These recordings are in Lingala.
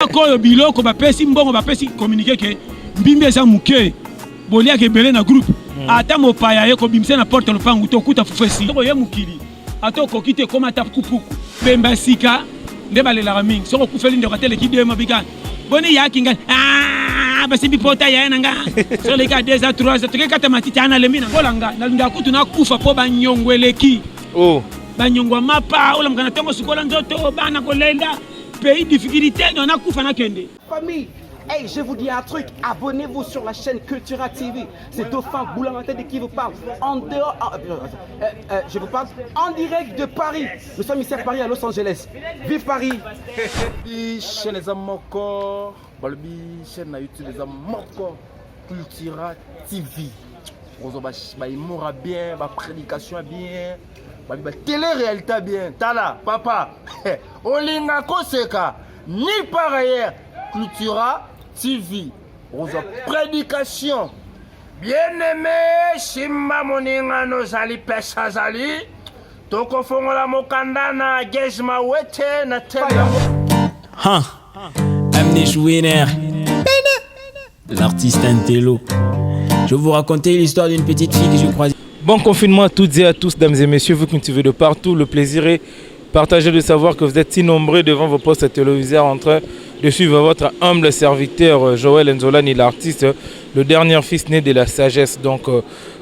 Ko biloko bapesi mbongo bapesi communiquer ke mbimbi eza muke bolia ke belé na groupe ata mopaya ye ko bimse na porte le pangu to kuta fufesi to ye mukili ato kokite koma ta kupuku bemba sika nde balela mingi soko kufeli ndo katele kidema bika boni yakinga basi bipota ya nanga so le ka 2 à 3 à to kata matiti ana lemina ngolanga na linga kutu na kufa po banyongweleki banyongwa mapa ola mkana tongo sukola nzoto bana kolenda pays difficulté, on a coupé na kende. Famille, hey, je vous dis un truc, abonnez-vous sur la chaîne Cultura TV. C'est Dauphin Boulamata qui vous parle. En dehors, je vous parle en direct de Paris. Nous sommes ici à Paris, à Los Angeles. Vive Paris! Chaîne les amoko, balbi chaîne na YouTube les amoko, Cultura TV. Ozo ba imora bien, ba prédication bien. Ba télé-réalité bien. Tala, papa. Olinga koseka. Ni par ailleurs. Cultura TV. Ozo prédication. Bien-aimé, Shimba moninga no zali pesa zali. Toko fongola mokanda na gezma wete na tele. Amnesh Winner, l'artiste Intello. Je vais vous raconter l'histoire d'une petite fille que je croise. Bon confinement à toutes et à tous, dames et messieurs, vous qui nous suivez de partout. Le plaisir est partagé de savoir que vous êtes si nombreux devant vos postes téléviseurs en train de suivre votre humble serviteur Joël Nzolani, l'artiste, le dernier fils né de la sagesse. Donc,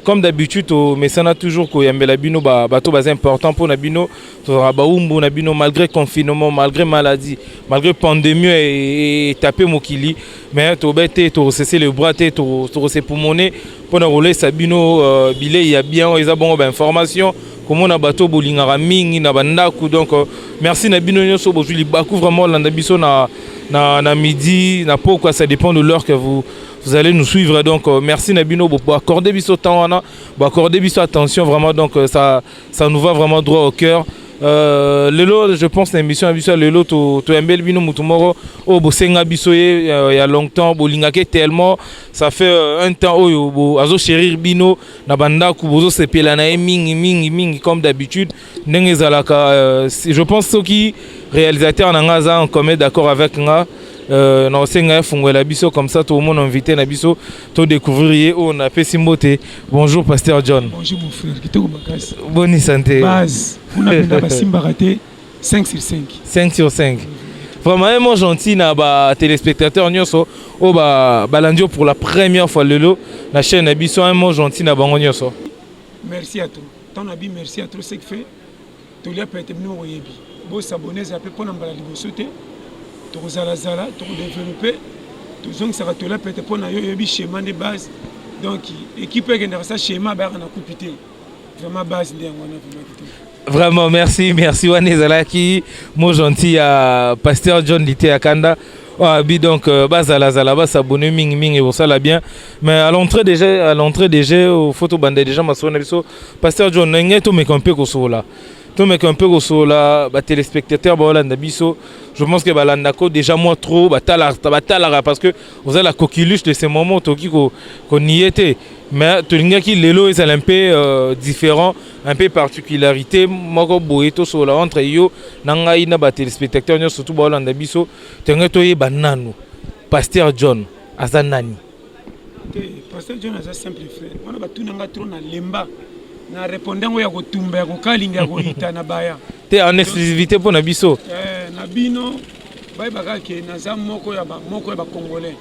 comme d'habitude, au Messana toujours qu'il y a Bino, bateau bas important pour Nabino, Baoumbo, Nabino, malgré confinement, malgré maladie, malgré pandémie et taper Mokili, mais tu as tu cessé le bras, tu as pulmoné pour rouler Sabino, billet, il y a bien, ils ont bon information. Comment on a bateau bolingara mingi na bandaku donc merci Nabino Nyoso bozuli bakou vraiment l'andabiso na midi na pourquoi ça dépend de l'heure que vous allez nous suivre donc merci Nabino pour accorder biso temps pour accorder biso attention vraiment donc ça nous va vraiment droit au cœur. Lelo je pense l'émission biso lelo to embel bino mutumoro o bosenga biso il y a longtemps bolingake tellement ça fait un temps o azo chérir bino na bandaku bozo sepela na mingi comme d'habitude ndenge zalaka je pense ceux qui réalisateur nanga za en commun d'accord avec nga na osenga fungwela biso comme ça tout le monde invité na biso to découvrir on a fait Simbote. Bonjour pasteur John. Bonjour mon frère, kitoko bakasi. Bonne santé. Base, on a bien Simba raté 5 sur 5. 5 sur 5. Vraiment gentil na ba téléspectateurs nyonso o ba balandio pour la première fois lelo la chaîne biso un mot gentil na bango nyonso. Merci à toi. Ton abi merci à toi ce que fait. To lia peut être nous oyebi. Bo s'abonner ça peut prendre mbala liboso te. To zala to développer. To zong ça to la peut être pour na yo yebi schéma de base. Donc équipe qui dans ça schéma ba na coupité. Vraiment base ndé ngona vraiment merci Wanezalaki mot gentil à pasteur John Lité Akanda. Bi donc bazala ba s'abonner mingi pour ça là bien mais à l'entrée déjà au photo bande déjà masona biso pasteur John ngeto me compé ko sola to me compé ko sola ba téléspectateurs ba Hollande biso je pense que balandako déjà moi trop batala parce que vous avez la coqueluche de ces moments toki qu'on y était mais tolingaki lelo est un peu différent un peu particularité moko boyeto sola entre yo nanga ina ba téléspectateurs nyo surtout ba Hollande biso tengeto ye bananu pasteur John azanani pasteur John asa simple frère wana batunanga trop na lemba na répondant ya kotumba ya kokalinga ya koita na baya te en exclusivité pour na biso na bino bay bakake naza moko ya ba congolais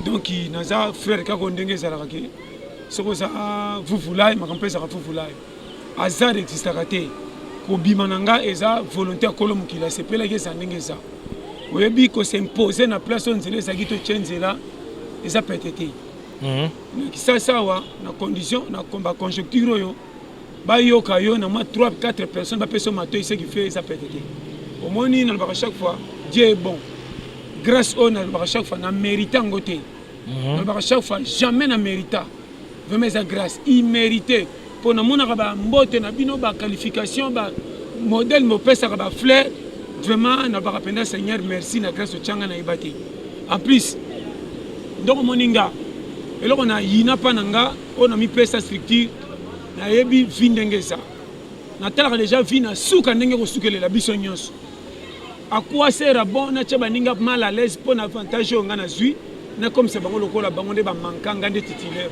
donc naza frère ka kondenge zalaka ke soko za vuvulai makampesa ka vuvulai azar existaka te ko bimananga eza volontaire kolo mukila sepela ke ndenge za oyebi ko s'imposer na place on zele za kito chenzela eza petete ça wa na condition na combat conjoncture yo bayoka yo na moi 3-4 personnes ba peso mato ce qui fait ça petete au moni na ba chaque fois Dieu est bon grâce au na ba chaque fois na mérita ngote na ba chaque fois jamais na mérita vraiment sa grâce immérité pour na mona ba mbote na bino ba qualification ba modèle mo pesa ba fleur vraiment na ba penda Seigneur merci na grâce au changa na ibati en plus donc moninga eloko na yina pananga on a mis pesa structure na yebi vindengeza na tala déjà vina suka ndenge ko sukelela biso nyonso à quoi sert bon na tchaba ninga mal à l'aise pour avantage on a zui na comme c'est bango lokola bango de ba mankanga de titulaire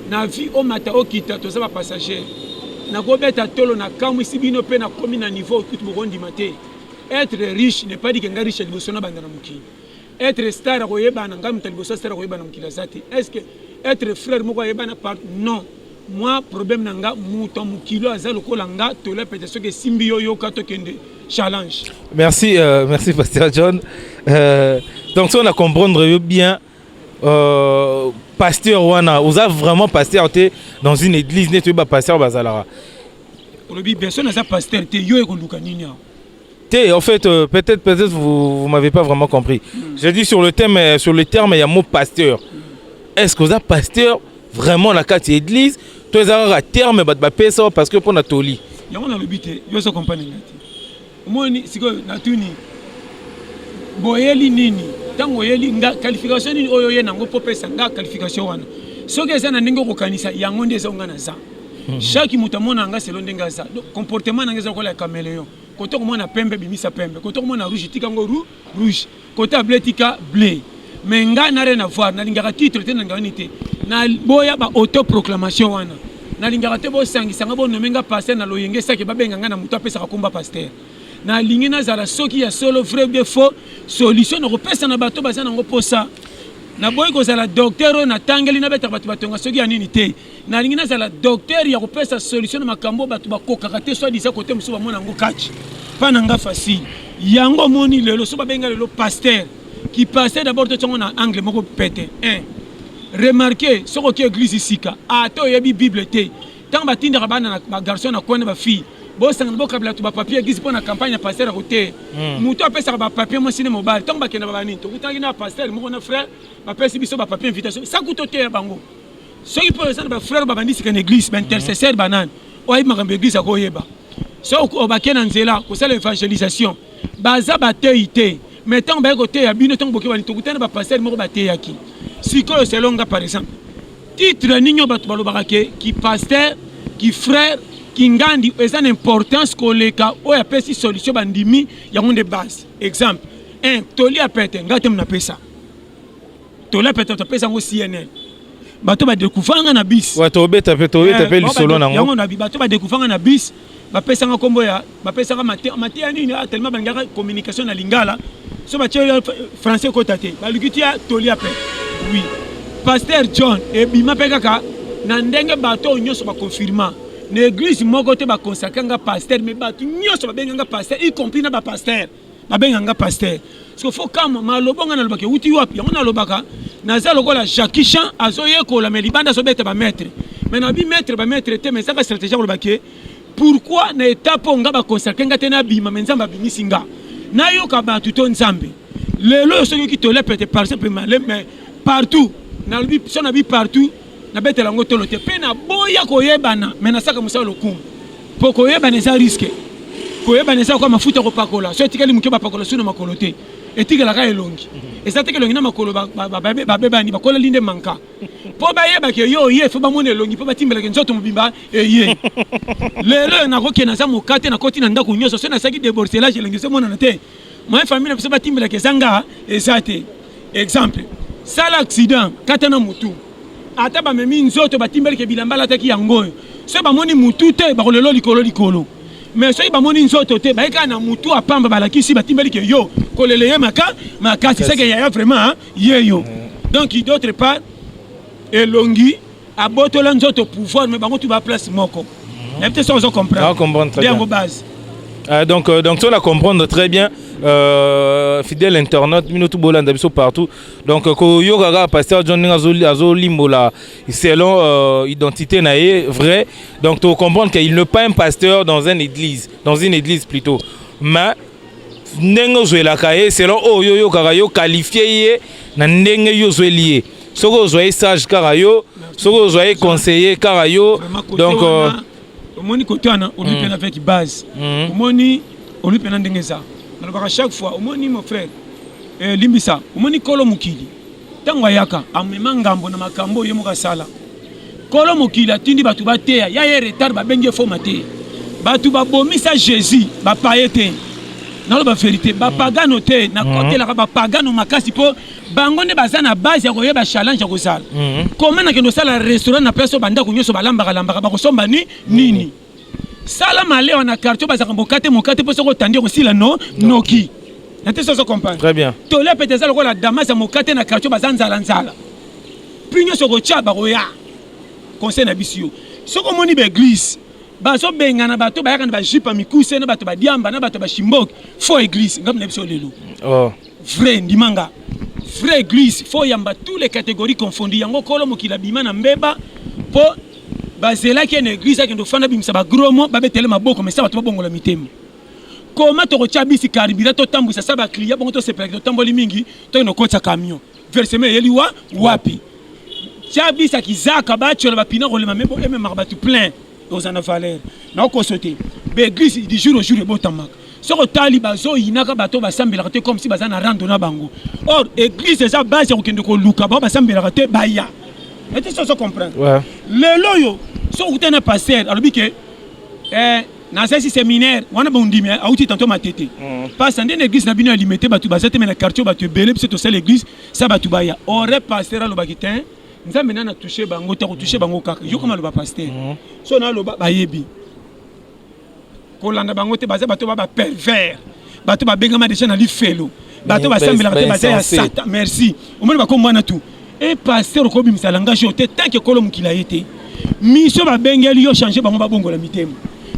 na vie au mata au kita to ça va passager na ko beta tolo na kamu sibino pe na komi na niveau tout bokondi maté être riche n'est pas dit que nga riche liboso na banda na muki être star ko yeba na ngam taliboso star ko yeba na mukila zati est-ce que être frère moko yeba na part non moi problème nanga muto mukilo azalo ko langa to le peut-être que simbi yo kato kende challenge. Merci merci pasteur John. Donc si on a comprendre bien pasteur wana vous avez vraiment pasteur dans une église n'est pas pasteur bazalara. Olobi personne n'a pasteur te yo ekoluka nini. En fait peut-être vous m'avez pas vraiment compris. J'ai dit sur le terme il y a mot pasteur. Est-ce que vous avez pasteur vraiment la carte église toi ça a terme ba pesa parce que pour natoli. Yango na lobité yo so comprendre ngati. Moni siko natuni boyeli nini tango yeli nga qualification nini oyo ye nango popesa nga qualification wana soki eza na ndenge kokanisa yango nde ezonga na za chaque mutu amona nga selo ndenge za comportement nanga eza kola caméléon koto komona pembe bimisa pembe koto komona rouge tika ngo rouge koto bleu tika bleu mais nga na rien à voir na lingaka titre te na ngani te na boya ba autoproclamation wana na lingaka te bo sangisa nga bo nomenga passer na loyenge saki babenga nga na mutu apesa komba pasteur na lingi na zala soki ya solo vrai bien faux solution na repesa na bato bazana ngo posa na boy ko zala docteur na tangeli na beta bato batonga soki ya nini te na lingi na zala docteur ya repesa solution na makambo bato bakoka kate so disa côté musu ba mona ngo catch pa na nga facile yango moni lelo so babenga lelo pasteur qui pasteur d'abord to tongo na angle moko pété remarquez soko ki église isika ato yebi bible te tant batinda bana na garçon na kone ba fille bon sang bo kabla tu ba papier église pour na campagne pasteur à côté muto apesa ba papier mo sine mobile tant ba kena ba bani to kutangi na pasteur mo na frère ba pesi biso ba papier invitation ça coûte te bango so il peut ça ba frère ba bandi sika église ba intercesseur banan o ay makambe église ko yeba so o ba kena nzela ko sala évangélisation baza ba teité mais tant ba côté ya bino tant boke bani to kutana ba pasteur mo ba te yaki siko yo selonga par exemple titre ninyo ba to balobaka ki pasteur ki frère Kingandi est une importance koleka o ya pesi solution bandimi ya ngonde base exemple toli apete ngatem na pesa toli apete to pesa ngo CNN bato ba dekufanga na bis wa to beta pe li solo na ngo yango na bato ba dekufanga na bis ba pesa nga kombo ya ba pesa nga mate nini tellement bangaka communication na lingala so ba tchelo français ko tate ba lukitia toli apete oui pasteur John e bima pe kaka na ndenge bato nyoso ba confirma l'église moko te ba consacrer nga pasteur mais batu nyoso ba benga nga pasteur y compris na ba pasteur ba benga nga pasteur parce que faut comme malobonga na lobaka uti wapi yango na lobaka na za lokola Jackie Chan azoye ko la melibanda so beta ba maître mais na bi maître te mais ça ka stratégie ko lobaka pourquoi na étape nga ba consacrer nga te na bima mais nzamba bimisinga na yo ka ba tuto nzambe lelo so ki to le peut par exemple mais partout na bi so na bi partout na bete lango tolo te pe na boya koyebana mais na saka musala lokumu po koyebana eza risque koyebana eza kwa mafuta ko pakola so etikali muke ba pakola suna makolo te etikala ka elongi eza te kelongi na makolo ba bebani bakola linde manka po ba yeba ke yo ye fo ba mona elongi po ba timbela ke nzoto mobimba ye lelo na ko kena za mokate na koti na ndako nyoso so na saki déborcelage elengi se mona na te moi famille na biso ba timbela ke zanga eza te exemple sala accident katana mutu ata ba memi nzoto batimbeli ke bilambala taki yango so ba moni mutu te ba kolelo likolo mais so ba moni nzoto te ba eka na mutu apamba balakisi batimbeli ke yo kolele ye maka c'est que ya vraiment yo donc d'autre part elongi abotola nzoto pouvoir mais bango tu ba place moko mais peut-être ça on comprendre très bien base donc tu vas comprendre très bien fidèle internaute minutu bolanda biso partout donc ko yoga pasteur John Azo Limbola selon identité naé vrai donc tu comprendre qu'il n'est pas un pasteur dans une église plutôt mais nengo zoela kaé selon yo karayo qualifié na ndenge yo zoelié soko zoé sage karayo soko zoé conseiller karayo donc omoni kotana olupena avec base omoni olupena ndengeza na chaque fois omoni mon frère limbisa omoni kolo mukili tango yaka amema ngambo na makambo ye moka sala kolo mukili atindi batu bateya ya ye retard ba bengi fo mate batu ba bomisa Jésus ba paete na ba vérité ba pagano te na côté la ba pagano makasi po bango ne bazana base ya koyeba challenge ya kozala comment na kendo sala restaurant na peso banda ko nyoso balamba ba ko somba nini sala maleo na quartier bazaka mokate po soko tandi ko sila noki nate so comprendre très bien to le peut-être ko la damas ya mokate na quartier bazanzala nzala pinyo soko chaba ko ya conseil na bisio soko moni be église bazo bengana bato bayaka na ba jipa mikuse na bato ba diamba na bato ba shimbok fo église ngam na biso lelo vrai ndimanga vrai église fo yamba tous les catégories confondues yango kolo mokila bima na mbeba po bazela ki na église akendo fana bimisa ba gromo ba betele maboko mais ça bato bongola mitema comment to rocha bisi karibira to tambusa sa ba client bongo to sepelek to tamboli mingi to no kota camion versement yeli wapi chabi sa kizaka ba chola ba pina rolema mebo eme marbatu plein aux en valeur na ko sauter l'église du jour au jour et botamak so ko tali bazo inaka bato basambela te comme si bazana rando na bango or église eza base ko kende ko luka ba basambela te baya et ça se comprendre ouais le loyo so utena passer alobi ke na sesi séminaire wana bondimi auti tantôt matete parce que dans l'église na bino limité batu bazate mais na quartier batu belé c'est aussi l'église ça batu baya aurait pasteur alobakitin nzambe na toucher bango ta ko toucher bango kaka yo comme aloba pasteur so na aloba bayebi kolanda bango te baza bato ba pervers bato ba bengama déjà na li felo bato ba sambela te baza ya satan merci au moins ba komwana tout et pasteur ko bimisa langage te tant que kolom kila été mission ba bengeli yo changer bango ba bongo la mitemo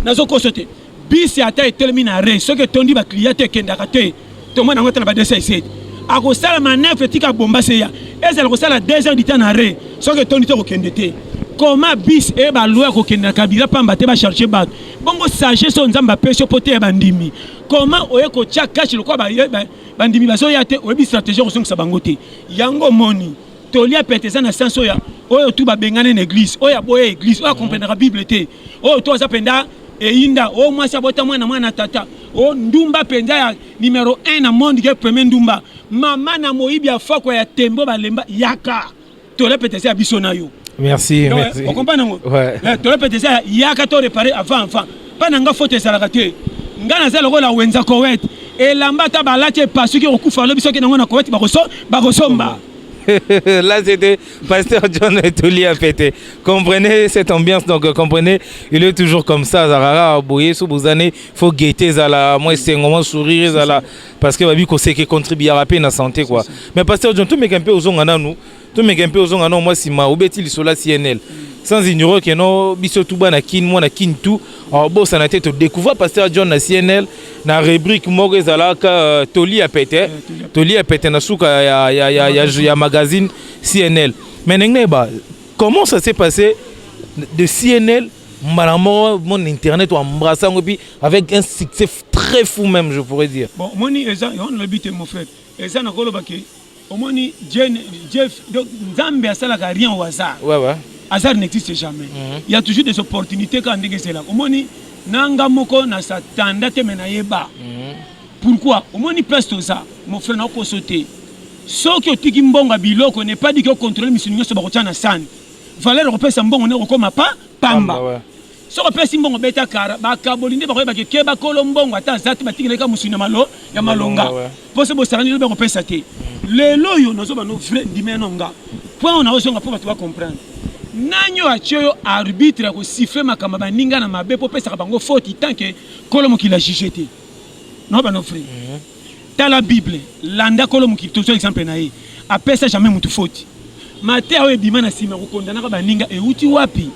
nazo ko sote bisi ata etelemi na re so que tondi ba client te kendaka te to mwana ngota na ba desa iset ako sala manef tika bomba se ya ezala ko sala 2 heures du temps na re so que tondi te ko kendete comment bis e ba loi ko kenda kabila pamba te ba chercher ba bongo sage so nzamba pesho pote ba ndimi comment oye ko tia cash le ko ba ndimi ba so ya te oyebi stratégie ko songa bango te yango moni tolia peteza na senso ya oyo tu ba bengane na église oya boye église oya comprendre la bible te oyo to za penda e inda o mwasi abota mwana tata o ndumba penda ya numéro 1 na monde ke premier ndumba mama na moyibi ya fako ya tembo balemba yaka tolia peteza ya biso na yo. Merci, donc, merci. On comprend non? Ouais. Tu le peux ça, il y a qu'à te réparer avant. Pas n'anga faute ça la raté. Ngana za logo la wenza Koweït et lambata balate parce que au coup falo biso ke na Koweït ba. Là c'était pasteur John Toli a pété. Comprenez cette ambiance donc comprenez, il est toujours comme ça Zarara boyer sous vous années, faut guetter zala moi c'est un moment sourire zala parce que babi ko c'est que contribuer à la santé quoi. Mais pasteur John tout me un peu aux ongana nous. Tout me un peu aux ongana moi si ma obeti lisola CNL. Sans ignorer que non biso tout na kin moi na kin tout. Alors bon ça na tête découvrir pasteur John na CNL na rubrique moge zala ka Toli a pété. Toli a pété na souka ya magazine CNL. Mais comment ça s'est passé de CNL mon internet ou embrassant avec un succès très fou même je pourrais dire. Bon moni on l'habite mon frère. Et ça na kolo baki. Au moni Jeff donc Zambia ça la rien au hasard. Ouais. Hasard n'existe jamais. Il y a toujours des opportunités quand on c'est là. Au moni nanga moko na satanda te menayeba. Pourquoi? Au moni place tout ça. Mon frère n'a pas sauté. Ce qui est mbonga biloko n'est pas dit que contrôler misunyo so bakocha na sani. Valeur repesa mbongo ne ko mapa pamba. So repesa mbongo beta kara ba kabolinde ba ko ba ke ba kolombongo ata zati batikile ka musunya malo ya malonga. Pose bo sarani ba repesa te. Le loyo nazo ba no frère dimenonga. Point on a osonga pour ba comprendre. Nanyo achyo arbitre ko siffler makamba baninga na mabe po pesa bango faute tant que kolomo ki la jugé. Non ba no frère. Dans la Bible, landa kolomo ki tozo exemple na ye. Apesa jamais mutu faute. Matteo e bimana sima ko kondana ka baninga e uti wapi.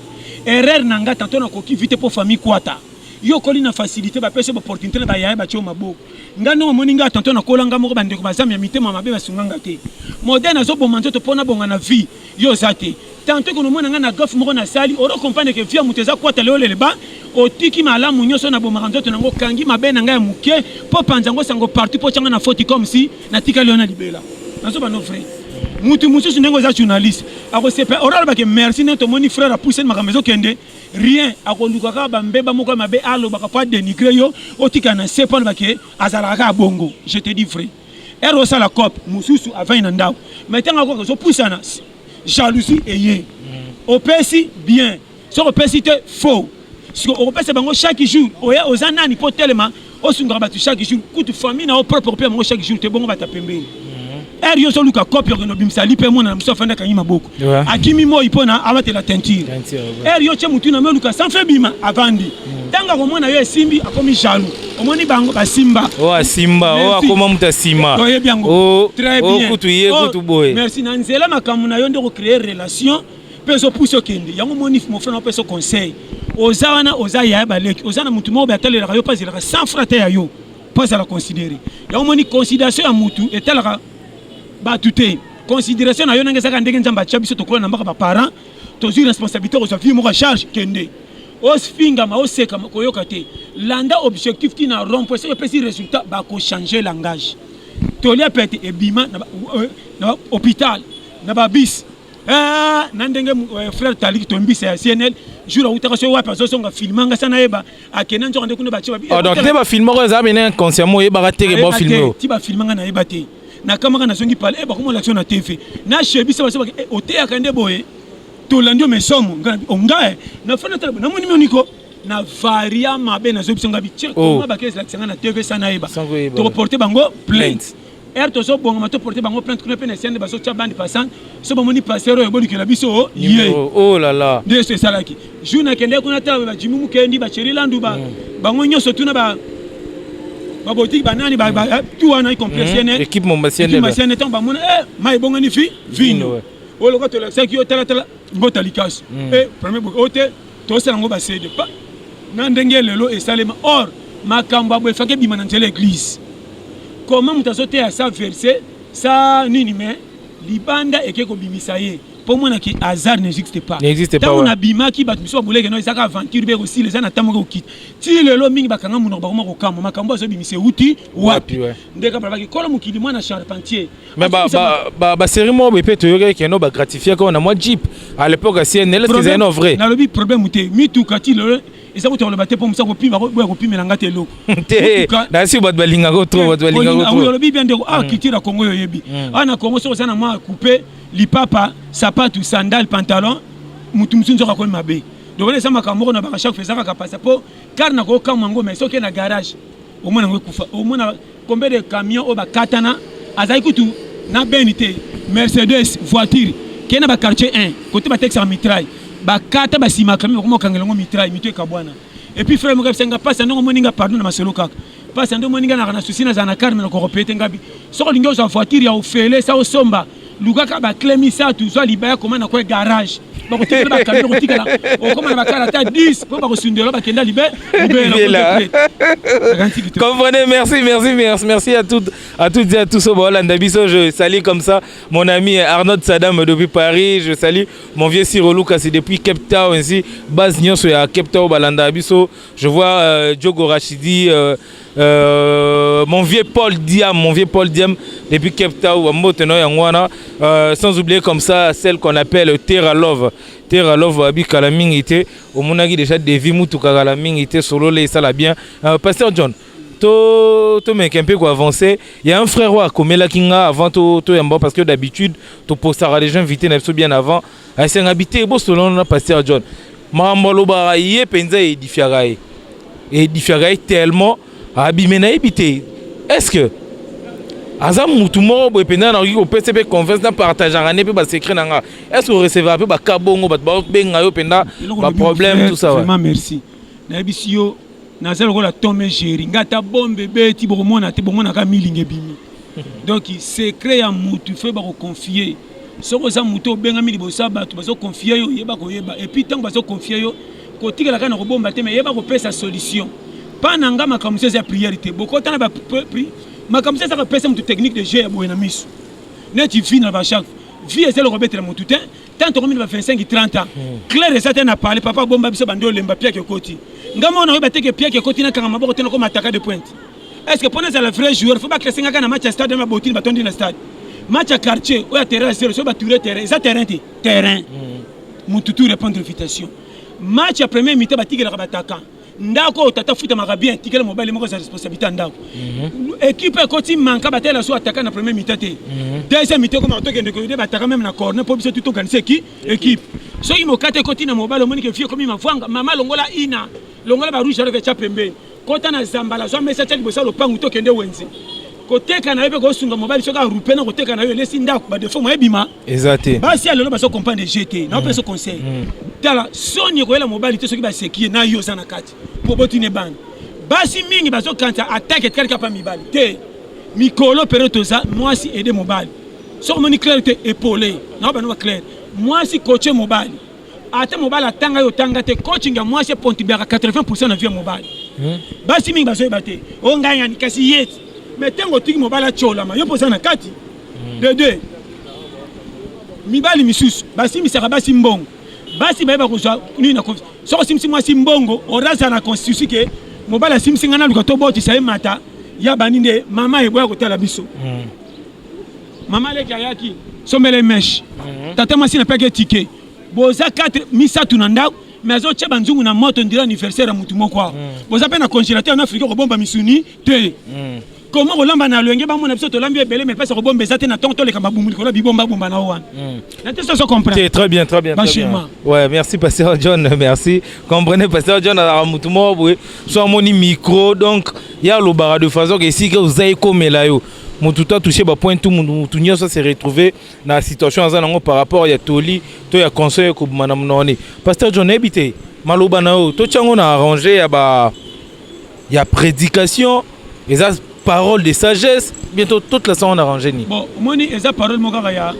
Erreur nanga tanto na koki vite pour famille kwata. Yo koli na facilité ba pesa opportunité na ba ya ba cho maboko. Ngano moninga tanto na kolanga moko bande ko bazami ya mitema mabe basunganga te. Moderne zo bomanzo to pona bonga na vie. Yo zate. Tanto ko no mona nga na gof moko na sali oro comprendre que via muteza kwata leo leba otiki malamu nyoso na bomanzo to nango kangi mabe na nga ya muke po panzango sango parti po changa na faute comme si na tika leo na libela. Nazo ba no frère. Mutu musu ndengo za journaliste ako sepa oral ba ke merci ne to moni frère a poussé ma maison kende rien ako lukaka ba mbeba moko mabe alo ba ka dénigrer yo otika na sepa ba ke azala ka bongo je te dis frère ero ça la cop mususu avant na ndao maintenant ako so poussana jalousie et opesi bien so opesi te faux si opesi bango chaque jour oya ozana ni po tellement osunga batu chaque jour kutu famille na propre pe mo chaque jour te bongo bata pembeni yo so luka copie que no bimsa lipe mona na msofa ndaka nyima boko akimi mo ipona abate la teinture yo che mutu na meluka sans fait bima avandi tanga ko mona yo simbi akomi jaloux omoni bango ba simba simba akoma muta sima très bien kutu ye kutu boye merci na nzela makamu na yo ndeko créer relation peso pousso kende yango moni mo frère na peso conseil ozawana ozaya baleki ozana mutu mo batale la yo pas il sans frate ya yo pas à la considérer yango moni considération ya mutu etalaka batute considération na yo nanga saka ndenge nzamba chabiso tokola na mbaka ba parents tozi responsabilité aux vie mo charge kende osfinga ma oseka koyoka te landa objectif ti na rompre c'est petit résultat ba ko changer langage tolia pete ebima na hôpital na ba bis na ndenge frère Talik tombisa ya CNL jour utaka so wa personne songa filmanga sana eba akena nzo ndeko ne ba chiba donc te ba filmo ko za bene inconsciemment eba ka teke ba filmo ti ba filmanga na eba te na kamaka na zongi pale ba komo l'action na TV na chebisa ba ote akande boye to landio mesomo ongae na fana tala na moni moniko na varia mabe na zobisonga biche ko ba kesi l'action na TV sana eba to reporter bango plainte to so bongo mato porter bango plainte ko na scène ba so tia bandi passant so ba moni passer yo boli ke la biso ye oh là là de ce salaki jouna kende ko na tala ba jimu kendi ba cheri landu ba bango nyoso tuna ba boutique banani tout en complétionnel équipe mombasienne temps ba mona mai bonga ni fi vino o lo ko to la saki o tala botalikas premier ote to sala ngo ba cede pa na ndenge lelo e salema or makamba bo fake bima na l'église comment mutazote à ça verser ça nini mais libanda ekeko bimisa ye pour moi que hasard n'existe pas tant on a bima qui bat biso boleke no isaka aventure be aussi les ana tamoka okit ti lelo mingi bakanga muno bakoma ko kama makambo so bimise uti wapi ndeka baba ki kola mukili mwana charpentier mais ba série mo be peto yoke ke no ba gratifier ko na moi jeep à l'époque CNL est c'est un vrai na lobi problème te mi tu kati lelo isa ko to le batte pour musa ko pima ko pima ngate loko na si bat balinga ko trop bat balinga ko trop lobi bien de kitira Congo yo yebi ana Congo so sana ma couper lipapa sapato sandal pantalon mutu msunzo ka ko mabe donc on sama kamoko na ba chaque faisaka ka passeport car na ko kamango mais soki na garage au moins ngo kufa au moins combien de camions au ba katana azai kutu na benité Mercedes voiture qui na ba quartier 1 côté ba taxi en mitraille ba kata ba sima camion ko kangelango mitraille mitu ka bwana et puis frère mo ka senga passe ndongo moninga pardon na maselo kaka passe ndongo moninga na souci na zana karme na ko repete ngabi soko lingo za voiture ya ofele sa osomba lugaka ba clemisa tu so libaya comment na ko garage ba ko tele ba camion ko tikala o comment ba karata 10 po ba ko sundelo ba kenda libe comprenez merci à toutes et à tous au Bolanda biso. Je salue comme ça mon ami Arnaud Sadam depuis Paris, je salue mon vieux Ciro Lucas depuis Cape Town ainsi base nyonso ya Cape Town Bolanda biso. Je vois Diogo Rachidi mon vieux Paul Diam depuis Cape Town sans oublier comme ça celle qu'on appelle Terra Love abika la mingité au monagi déjà des vies mutuka la mingité solo les ça la bien pasteur John to mec un peu quoi avancer il y a un frère roi comme la kinga avant to yamba parce que d'habitude to postara les gens invités n'abso bien avant c'est un habité beau selon pasteur John mamolo ba yé penza edifiagai tellement abimena habité est-ce que azam mutumo bo penda na ko PCP confiance na partager ngane pe ba secret nanga est-ce que recevoir pe ba kabongo ba benga yo penda ba problème tout ça vraiment merci na bisio na zelo ko la tombe géri ngata bombe beti bo mona te bo mona ka milinge bimi donc secret ya mutu fe ba ko confier soko za mutu benga mili bo sabatu ba so confier yo yeba ko yeba et puis tant ba so confier yo ko tikala kana ko bomba te mais yeba ko pesa solution pas nanga makamuse ya priorité boko tana ba ma comme ça pèse une technique de jeu à Boenamis. Net tu finis dans chaque vie et c'est le remettre mon tout temps tant on va 25 30 ans. Claire et certain a parlé papa bomba biso bando lemba pia ke koti. Ngamo na ba teke pia ke koti na kanga maboko tena comme attaquant de pointe. Est-ce que pendant ça le vrai joueur faut pas que singa kana match à stade na botine ba tondi na stade. Match à quartier ou à terrain zéro so ba tourner terrain, ça terrain. Mon tout répondre invitation. Match à premier mi-temps ba tigela ka attaquant. Ndako tata futa makabien tikela mobile moko za responsabilité ndako équipe côté manka batela so attaquer na premier mi-temps deuxième mi-temps comme to kende ko ide bataka même na corner pour biso tout organiser qui équipe so imo kate côté na mobile moni ke fie comme mafanga mama longola ina longola ba rouge avec cha pembe kota na zambala zo mesa tchali bosa lopangu to kende wenzi koteka na yebe ko sunga mobile soka rupe na koteka na yo lesi ndako ba defo mo ebima exact basi alelo ba so comprendre GT na pe so conseil tala soni ko ela mobile to soki ba sekie na yo sana kati po botine ban basi mingi ba so kanta attaque tel ka pa mibali te mikolo perotoza moi si aider mobile so moni clarté épaulé na ba no clair moi si coacher mobile ata mobile atanga yo tanga te coaching ya moi si pontibera 80% na vie mobile basi mingi ba so ebate o nganya ni kasi yet mais tengo tiki mobile chola ma yo posa na kati de deux mibali misusu basi misaka basi mbongo basi ba ko so ni na so simsi moi si mbongo oraza na constitution ke mobile simsi ngana luka to boti sa mata ya baninde mama eboya kotala biso mama le kayaki somele mesh tata masi na peke ticket boza 4 misa tunanda mais zo tcheba nzungu na moto ndira anniversaire mutu moko boza pe na congélateur en Afrique ko bomba misuni te comment olamba na lwenge ba mona biso to lambi ebele mais pesa ko bomba ezate na tonto le kamba bumuli ko bi bomba bomba na wan na te so comprendre très bien ouais merci pasteur John merci comprenez pasteur John a mutu moko so moni micro donc ya lo bara de façon que si que vous avez comme là yo mutu ta touché ba point tout mutu nyoso se retrouver na situation azanango par rapport ya toli to ya conseil ko mana mnoni pasteur John habité maloba na yo to chango na arranger ya prédication et parole de sagesse bientôt toute la son arrangé ni bon moni eza parole moka ya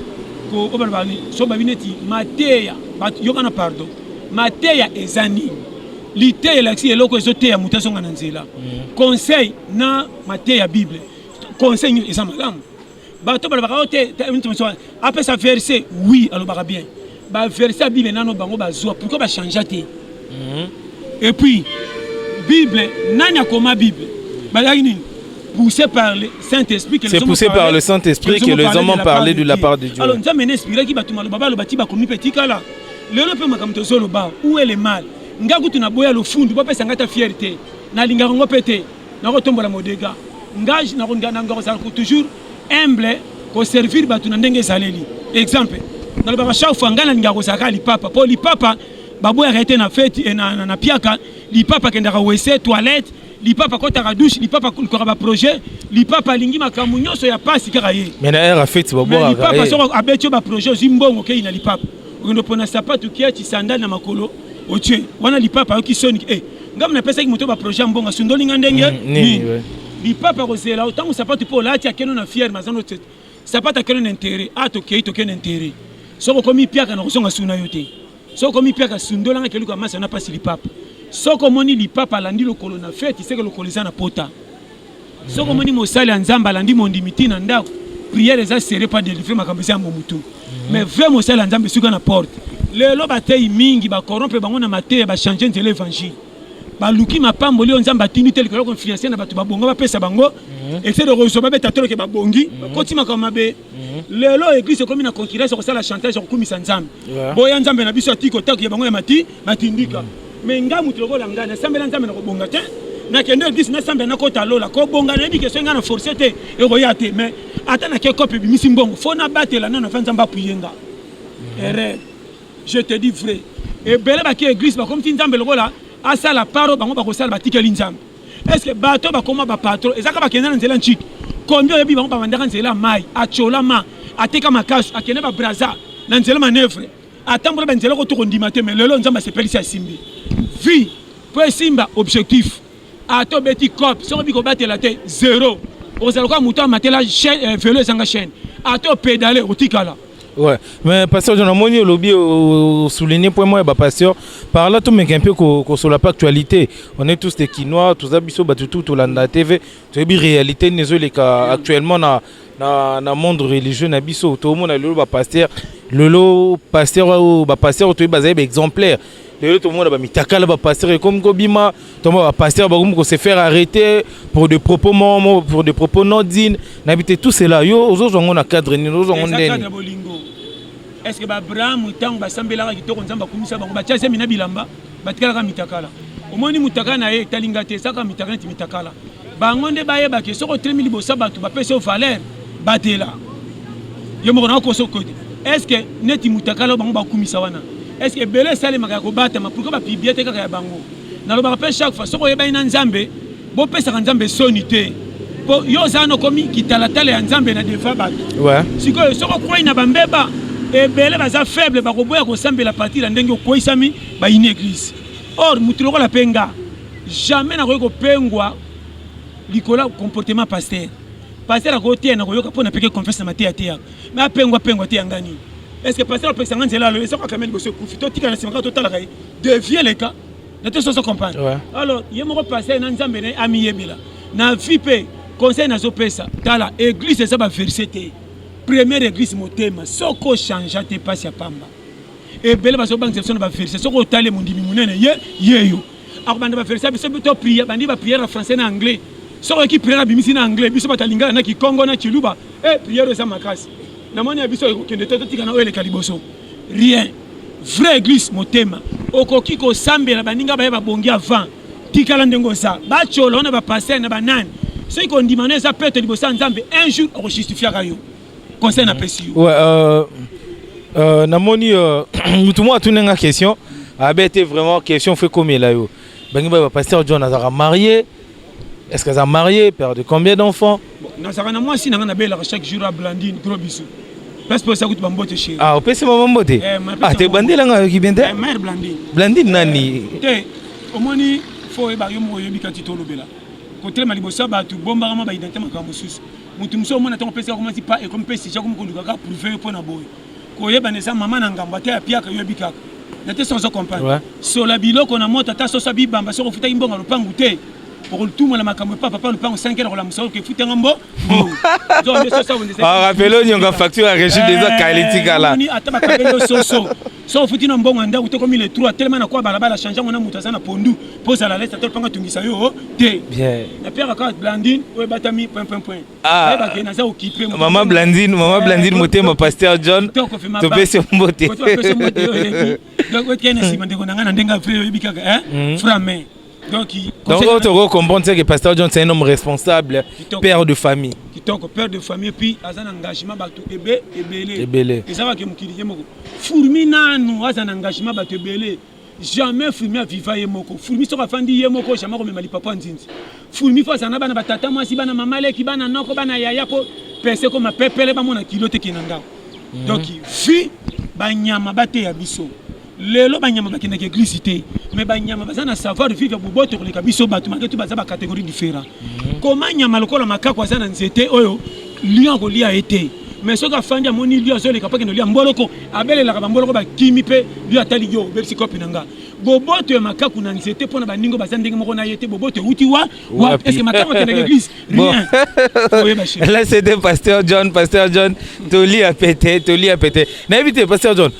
ko obalbani so babineti mateya yokana pardon mateya ezani liteya laksi eloko ezoteya mutaso ngana nzela conseil na mateya bible conseil eza malamu bato balabaka ote après ça verset oui alobaka bien ba verset bible nano bango bazwa pourquoi ba changer te et puis bible nani akoma bible balaki nini poussé par le Saint-Esprit que c'est poussé par le Saint-Esprit que les hommes ont parlé de la part de Dieu. Alors nous avons inspiré qui batuma le baba le bati ba komi petit kala. Le lope makamto zolo ba où est le mal. Ngaku tuna boya le fundu ba pesa ngata fierté. Na linga ngo pété. Na ko tombola modega. Ngage na ngana ngako sa ko toujours humble ko servir batu na ndenge zaleli. Exemple. Na le baba chaque fois ngana linga ko saka li papa. Po li papa ba boya arrêter na fête na piaka li papa kenda ka wese toilette. Li papa kota ka douche, li papa ko ba projet, li papa lingi makamu nyoso ya pasi kaka ye. Mais na era fête ba boa. Li papa so abetio ba projet zimbongo ke ina li papa. Ngondo pona sapatu ki ati sandal na makolo. Otie, wana li papa ki soni ngam na pesa ki moto ba projet mbongo sundoli ngandenge. Li papa ko zela autant sapatu po lati akeno na fier mazano tete. Sapatu akeno na intérêt, ato ke to ken intérêt. So ko mi piaka na ko songa suna yote. So ko mi piaka sundola nga keluka masa na pasi li papa. Soko moni li papa landi lokolo na fête c'est que lokolo za na pota soko moni mosali nzamba landi mondimiti na ndako prière za serré pas délivrer makambo ya momutu mais vrai mosali nzamba suka na porte lelo batei mingi ba corrompre bango na mateya ba changer de l'évangile ba luki mapambo lio nzamba tini tel ko influencer na batu ba bonga ba pesa bango et c'est de recevoir beta tolo ke ba bongi koti makama be lelo église comme na concurrence ko sala chantage ko kumisa nzambe boya nzambe na biso atiko tako ya bango ya matindika mais ngamu tulokola ngana sambela nzambe na kobonga te na kende église na sambela na kota lola ko bonga na bike so ngana forcer te e royate mais ata na ke kope bimisi mbongo fo na batela na fa nzamba puyenga erreur je te dis vrai et bele ba ke église ba comme ti nzambe lokola asa la paro bango ba ko sala batikeli nzambe est-ce que bato ba koma ba patron ezaka ba kenda na nzela nchiki combien yebi bango ba mandaka nzela mai achola ma ateka makasu akene ba braza na nzela manevre atambola ba nzela ko to kondima te mais lelo nzamba se pelisi asimbi vie pour simba objectif a to beti cop so bi ko batela te zéro ozala ko muto matela chaîne vélo sanga chaîne a to pédaler otikala ouais mais pasteur John Amoni lobby souligner point moi ba pasteur par là tout mais un peu ko sur la actualité on est tous des Kinois tous abiso batutu to landa TV to bi réalité nezo les cas actuellement na monde religieux na biso to monde le ba pasteur lolo pasteur ou ba pasteur to bazé exemplaire le tout le monde ba mitakala ba pasteur comme kobima to ba pasteur ba ko se faire arrêter pour des propos non dignes n'habiter tout cela yo ozo on a cadre ni ozo on ndeni est-ce que ba Abraham mutango ba sambela ki to konzamba kumisa bango ba tiase mina bilamba batikala ka mitakala omoni mutakala na ye talinga te saka mitakala ti mitakala bango nde ba yeba ke soko 3000 bosa batu ba pesa valeur batela yo mo na ko sokode est-ce que neti mutakala bango ba kumisa wana est-ce que belé salé maka ko batama pourquoi ba pibiete kaka ya bango na lo ba chaque fois soko yeba ina nzambe bopesaka nzambe soni te po yo oza nokomi kitalatala ya nzambe na deva bato sikoyo soki okwei na bambeba ebele baza faible bakoboya kosambela partir ya ndenge okweyisami baini église or mutu lokola mpe nga jamais nakoki kopengwa likolo comportement pasteur akoteya nakoyoka mpo napeke confiance na mateya teyaka me apengwa te yanga nini est ce que pasteur apekisanga nzela alo esoko akameli boso ekufi totika na nsima totalaka ye devie leka na te soso comprendre alors ye moko pasteur na nzambe na ye amiyebela na vie mpe conseil nazopesa tala église eza baverse te première église motema soko ochangea te mpasi ya pamba ebele bazobangisa biso na baverse soko otali mondimi monene yeyo akobanda baverse biso to priere bandi bapriere na français na anglais soko eki priere abimisi na anglais biso batalingana na kikongo na chiluba priere eza makasi namoni ya biso ekokende te totika na oyo eleka liboso rien vraie église motema okoki kosambela baninga baye babongi avant tikala ndenge oza bachola ona bapaster na banani soki kondima no eza pete liboso ya nzambe un jour okojustifiaka yo conseil napesi yo namoni mutu moko atunenga question abete vraiment question fait komela yo bangi ba pasteur John azaka marié. Est-ce qu'elle est mariée, père de combien d'enfants? Moi, si je suis chaque jour à Blandine, gros bisous. Parce que ça coûte bambote chez. Ah, c'est maman bote. Ah, t'es bandé là qui vient de? Mère Blandine. Blandine nani? Au moins il faut que yo mo yebi katito lobela. Côté malibosa ba tu bomba ma ba identité makambo sus. Mutu mso mona ton pesa comment si pas et comme pesa comme konduka ka prouver pour na boy. Ko yeba nesa maman na ngamba te apia ka yebi kaka. Nate sans comprendre. So la biloko na mota ta so sabi bamba so futa imbonga lopangu te. Pour le tout, papa le pain 5 heures, la maison qui fout un rambo. Ah, rappelons, il y a une facture à régime des autres qualités là. So fout un bon anda ou comme il est trop tellement à quoi balaba la changer mon amour à pondu pose à la liste à tel point que tu dis ça yo bien la pierre à Blandine ou batami point. Ah, maman Blandine moté mon pasteur John to pe sur moté donc tu es ici maintenant on a ndenga frère bikaka hein frère. Donc, on te comprend que pasteur John c'est un homme responsable, père de famille. Père de famille, puis il y a un engagement ebele. Et ça va que je fourmi nanu a un engagement ebele. Jamais fourmi à vivre yemoko. Fourmi sur la fin de yemoko, jamais comme mali papa nzinzi. Fourmi faut ça na bana batata moi si bana mama le ki bana noko bana yaya ko pese comme pepele ba mona kilote kinanga. Donc fi banyama bate ya biso. Lelo banyama bakina ke glisité mais banyama bazana savoir vivre boboto koleka biso bato maketu bazaba catégorie différent comment nyama lokola makako azana nzete oyo lion ko lia été mais soka fandi amoni lion zo le kapake no lia mboloko abelela ka mboloko ba kimi pe lion atali yo bebsi kopi nanga boboto ya makako na nzete pona baningo bazana ndenge moko na yete boboto uti wa est-ce que makako ke l'église rien là c'était pasteur John toli a pété na éviter pasteur John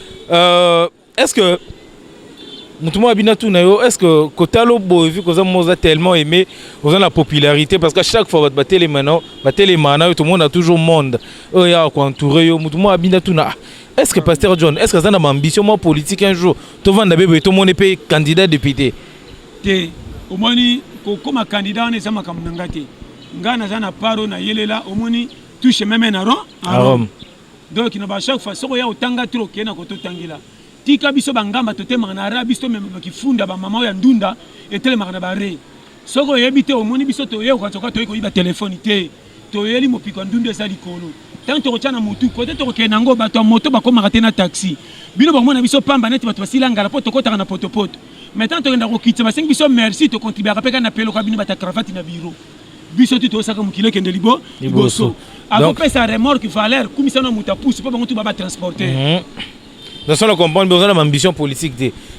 est-ce que Moutouma Abinatou Nayo, est-ce que Kotalo Boevi, que vous avez tellement aimé, vous avez la popularité, parce qu'à chaque fois, vous battez les manos, tout le monde a toujours monde. Il y a entouré, Moutouma Abinatou Na. Est-ce que pasteur John, est-ce que vous avez une ambition politique un jour? Tout le monde est candidat député. Au moins, comme candidat, on est sama comme Nangati. Ngana Zana Paro na Yelela, au moins, touche même un Rome. Donc, il n'y a pas chaque fois, il y a autant de trop qui est dans le Tangila. Tika biso bangamba totema na arabisto même bakifunda ba mama ya ndunda etele makana bare soko yebite omoni biso to ye ko toka to ko iba téléphone te to yeli mopiko ndunda za likolo tant to chana mutu ko to ke nango bato moto bakoma kate na taxi bino bamona biso pamba neti bato basilanga la poto kota na poto mais tant to ngenda ko kitsa basengi biso merci to contribuer rapeka na pelo ka bino bata cravate na biro biso tu to saka mukile kende liboso ako pesa remorque valeur kumisa na muta pousse pas bango tu baba transporter. Nous sommes comprendre besoin d'une ambition politique.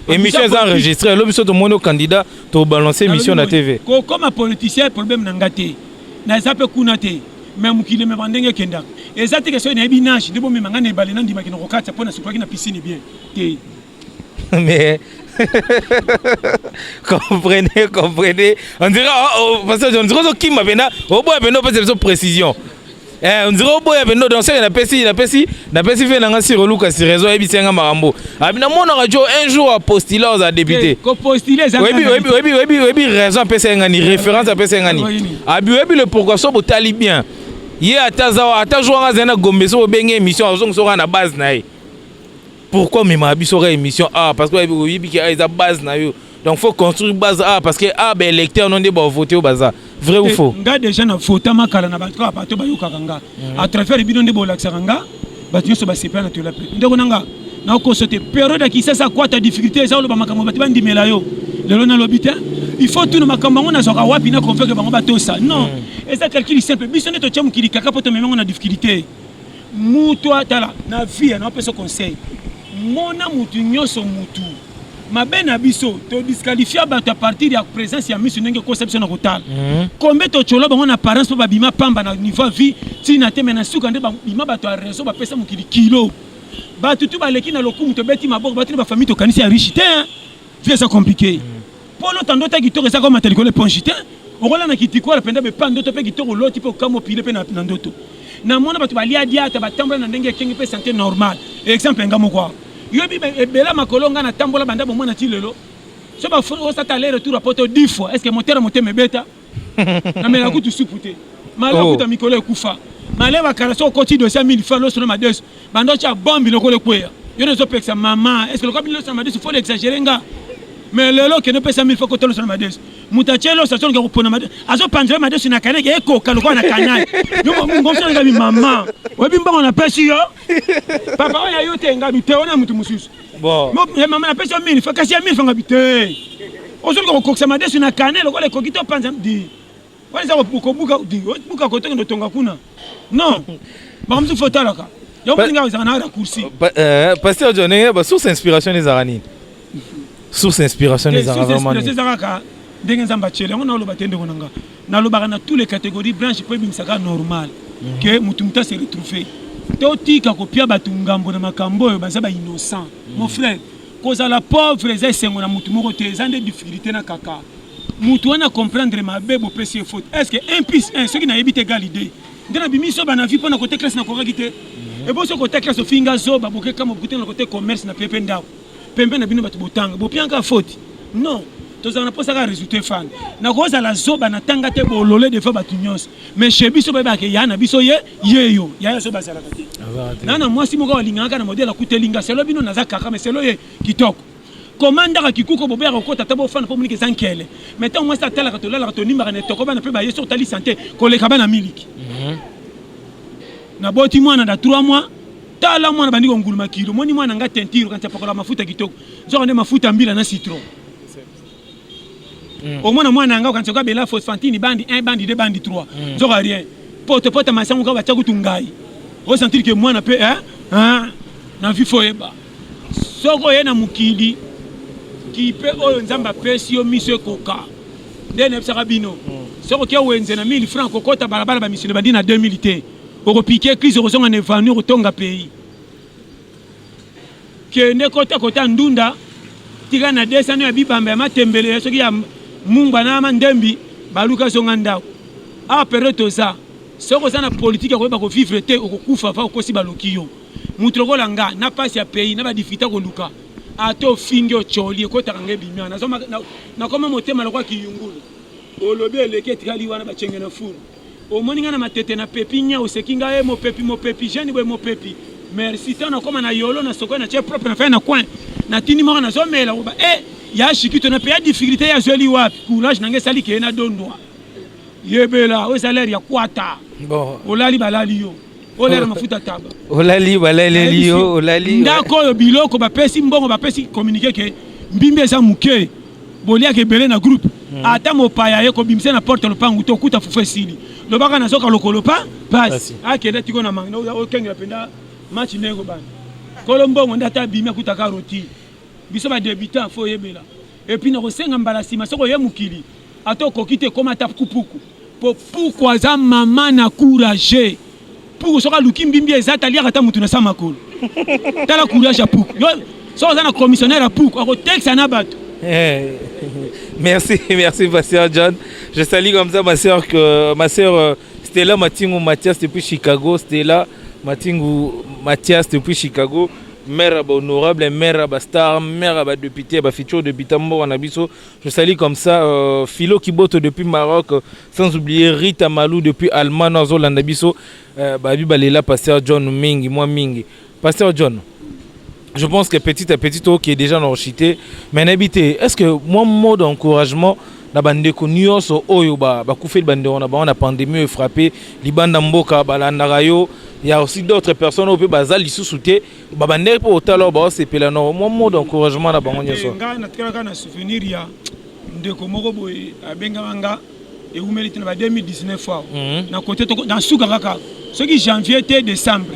Émission est enregistrée. Là, nous sommes au candidat pour balancer émission à la TV. Comme un politicien, problème n'engagé. N'a pas kunate. Mais mukile me bandenge kenda. Et ça c'est que c'est une ébinage. De bon me mangane balena ndima kino kokata pour na supra kina piscine bien. Mais comprenez. On dirait parce que on dirait qui m'a venu. Au bout de pas de précision. On dirait au bout de danser na pesi fait na ngasi reluka si réseau et bisenga marambo. Abina mon radio un jour à postuler aux députés. Ko postuler ça. Oui raison pesa ngani référence à pesa ngani. Abi le pourquoi so botali bien. Yé ata jouer ngazana gombe so benge émission azong so na base na. Pourquoi même abi so émission parce que oui bi ki a base na yo. Donc il faut construire base A parce que A ben électeur non débat voter au bazar. Vrai ou faux? Nga déjà na voter makala na batko apato bayoka kanga. À travers bidon de bolaksa kanga, batyo so ba sepa na tola pe. Ndeko nanga na ko sote période qui ça quoi ta difficulté ça lo ba makambo batyo bandi melayo. Lelo na lobita, il faut tout na makambo ngona zoka wapi na convaincre bango bato ça. Non. Et ça calcul simple. Biso ne to tchamu kili kaka poto memengo na difficulté. Mutu atala na vie na peso conseil. Mona mutu nyoso mutu. Mabe na biso to disqualifier bato à partir ya présence ya mission ndenge conception na kotal. Combien to cholo bango na parents pa bima pamba na niveau vie ti na te mena suka nde bima bato a raison ba pesa mukili kilo. Bato tu ba leki na lokumu to beti maboko bato ba famille to kanisi ya richité hein. Vie ça compliqué. Polo tandota kitoko ça comme mateliko le ponchité. Okola na kitiko la penda be pando to pe kitoko loti pe kamo pile pe na ndoto. Na mona bato ba lia dia ta batambula na ndenge kengi pe santé normal. Exemple ngamo kwa. Yobi bela makolonga na tambola banda bo mwana tilelo so ba fo sa taler retour à poto 10 fois est-ce que moteur me beta na mela kutu supute mala kuta mikolo kufa mala ba karaso ko ti 200 000 fois lo sur ma deux bando cha bombi lo ko le kwea yo ne zo pexa maman est-ce que le kabilo sur ma deux faut l'exagérer nga mais lelo que ne pesa 1000 fois ko tolo sur ma deux mutachelo sa songa ko pona ma deux azo pandre ma deux na kaneke eko kaloko na kanai yo mungo so nga bi maman webi mbongo na pesi yo papa oya yo te nga bite ona mutu mususu bon maman na pesi 1000 fois kasi 1000 fois nga bite ozo ko koksa ma deux na kanai ko le kokito panza di wala za ko buka di buka ko tonga tonga kuna non ba mzu fotalaka yo mlinga uzana na kursi Pasteur John ba source inspiration des arani source inspiration des arani c'est ça ndenge nzamba chele ngona lo batende konanga na lo na tous les catégories blanches pour bimisaka normal que mutumta se retrouver to tika ko pia batungambo na makambo yo baza ba innocent mon frère cause la pauvre les sengo na mutu moko te zande difficulté na kaka mutu wana comprendre ma bebo pesi faute est-ce que 1 plus 1 ce qui na évité égalité ndena bimiso bana vie pona côté classe na ko gite et bon ce côté classe finga zo ba boke kama côté na côté commerce na pepe ndao pembe na bino batu botanga bo pianga faute non tous on a pas ça résultat fan na koza la zoba na tanga te bolole de fa batunyos mais chez biso ba ke yana biso ye yo ya so ba sala kati nana moi si moko walingaka na modèle akutelinga selo bino na zakaka mais selo ye kitoko commanda ka kikuko bobera ko tata bo fan pour munike zankele mais tant moi ça tala ka to la to nimba na toko ba na pe ba ye sur tali santé ko le kabana miliki na boti mwana da 3 mois tala mwana bandiko nguluma kilo moni mwana nga tentiro quand tapakola mafuta kitoko zo ne mafuta mbila na citron. Au moins moi nanga quand tu bela phosphantine bandi 1 bandi 2 bandi 3 zora rien pote masango ka bacha kutungai o sentir que moi na pe na vie foeba soko ye na mukili ki pe o nzamba pesi yo miso koka ndene psaka bino soko ke wenze na 1000 francs kokota balabala ba misile bandi na 2000 te oko piquer crise ko zonga ne vanu ko tonga pays ke ne kota ndunda tika na 200 ya bibamba ya matembele soki ya mumba na mandembi baluka songa ndao a période ça soko sana politique ko ba ko vivre te ko kufa fa ko si baloki yo mutu ko langa na passe ya pays na ba difita ko luka ato fingo choli ko takanga bimia na zoma na koma motema lokwa kiyungulu olobe leke tikali wana ba chenge na fulu o moninga na matete na pepinya osekinga mo pepi jeni bo mo pepi merci tana koma na yolo na soko na che propre na fa na coin na tini mo na zomela ba ya shikito na paya difficulté ya zeli wapi courage nange sali ke na dondwa yebela o salaire ya kwata bon olali balali yo olera mafuta taba olali balali yo olali ndako yo biloko bapesi mbongo bapesi communiquer ke mbimbe za muke bolia ke belé na groupe ata mopaya ye ko bimse na porte lopangu to kuta fufe sili lobaka na zoka lokolo pa pass akenda tiko na manga o kenga penda match nego bana kolombongo ndata bimia kutaka roti biso ba débutant fo yebela et puis na kosenga mbala sima soko ye mukili ato kokite koma ta kupuku pourquoi za mama na courage pour soka luki mbimbi ezata lia kata mutu na sama kolo tala courage pour yo so za na commissionnaire à pour ko texte na bato merci Pasteur John. Je salue comme ça ma sœur Stella Matingu Mathias depuis Chicago. Stella Matingu Mathias depuis Chicago. Mère honorable, mère star, mère député, futur député Mboranabiso. Je salue comme ça Philo Kiboto depuis Maroc, sans oublier Rita Malou depuis Allemagne, Zolandabiso. Babi Balela, Pasteur John Mingi, moi Mingi. Pasteur John, je pense que petit à petit, qui est déjà dans le chité, mais n'habité, est-ce que moi, mot d'encouragement, na bande ko nyonso oyo ba kufeli bande on a la pandémie frappé libanda mboka balanda yo il y a aussi d'autres personnes au bazal li sousouté ba bande pour talo ba sepela no moi mot d'encouragement na bango nyonso nga na tkala na souvenir ya ndeko moko boy abenga nga et vous méritez na 2019 fois na côté dans suka kaka ce qui janvier et décembre